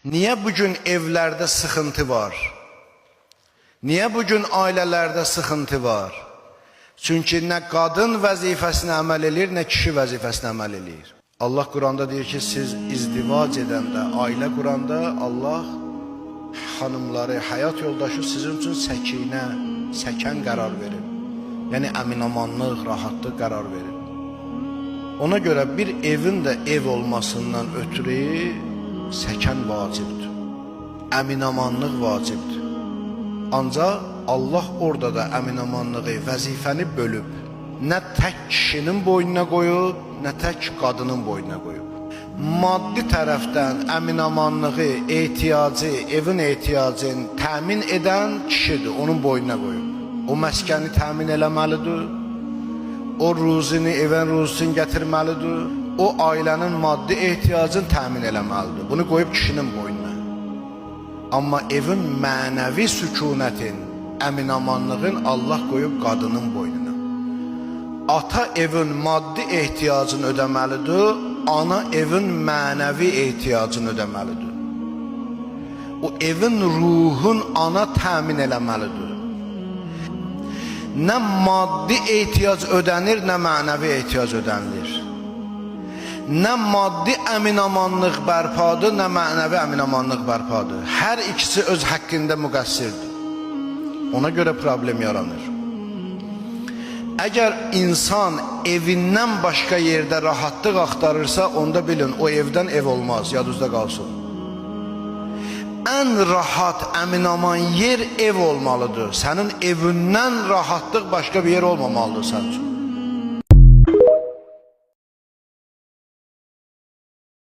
Niye bugün evlerde sıkıntı var? Niye bugün ailelerde sıkıntı var? Çünkü ne kadın vəzifəsinə əməl edir, ne kişi vəzifəsinə əməl edir. Allah Kur'an'da deyir ki, siz izdivac edəndə, ailə quranda Allah hanımları, həyat yoldaşı sizin üçün səkinə, səkən qərar verir. Yəni əminamanlıq, rahatlıq qərar verir. Ona görə bir evin də ev olmasından ötürü səkən vacibdir. Əminamanlıq vacibdir. Ancaq Allah orada da əminamanlığı, vəzifəni bölüb. Nə tək kişinin boynuna qoyub, nə tək qadının boynuna qoyub. Maddi tərəfdən əminamanlığı, ehtiyacı, evin ehtiyacını təmin edən kişidir, onun boynuna qoyub. O məskəni təmin eləməlidir, o ruzini, evin ruzisini gətirməlidir, o ailənin maddi ehtiyacını təmin eləməlidir. Bunu qoyub kişinin boynuna. Amma evin mənəvi sükunətin, əminamanlığın Allah qoyub qadının boynuna. Ata evin maddi ehtiyacını ödəməlidir, ana evin mənəvi ehtiyacını ödəməlidir. O evin ruhun ana təmin eləməlidir. Nə maddi ehtiyac ödənir, nə mənəvi ehtiyac ödənilir. Nə maddi əminamanlıq bərpadır, nə mənəvi əminamanlıq bərpadır. Hər ikisi öz haqqında müqəssirdir. Ona görə problem yaranır. Əgər insan evindən başqa yerdə rahatlıq axtarırsa, onda bilin, o evdən ev olmaz, yadınızda qalsın. Ən rahat, əminaman yer ev olmalıdır. Sənin evindən rahatlıq başqa bir yer olmamalıdır sənin üçün.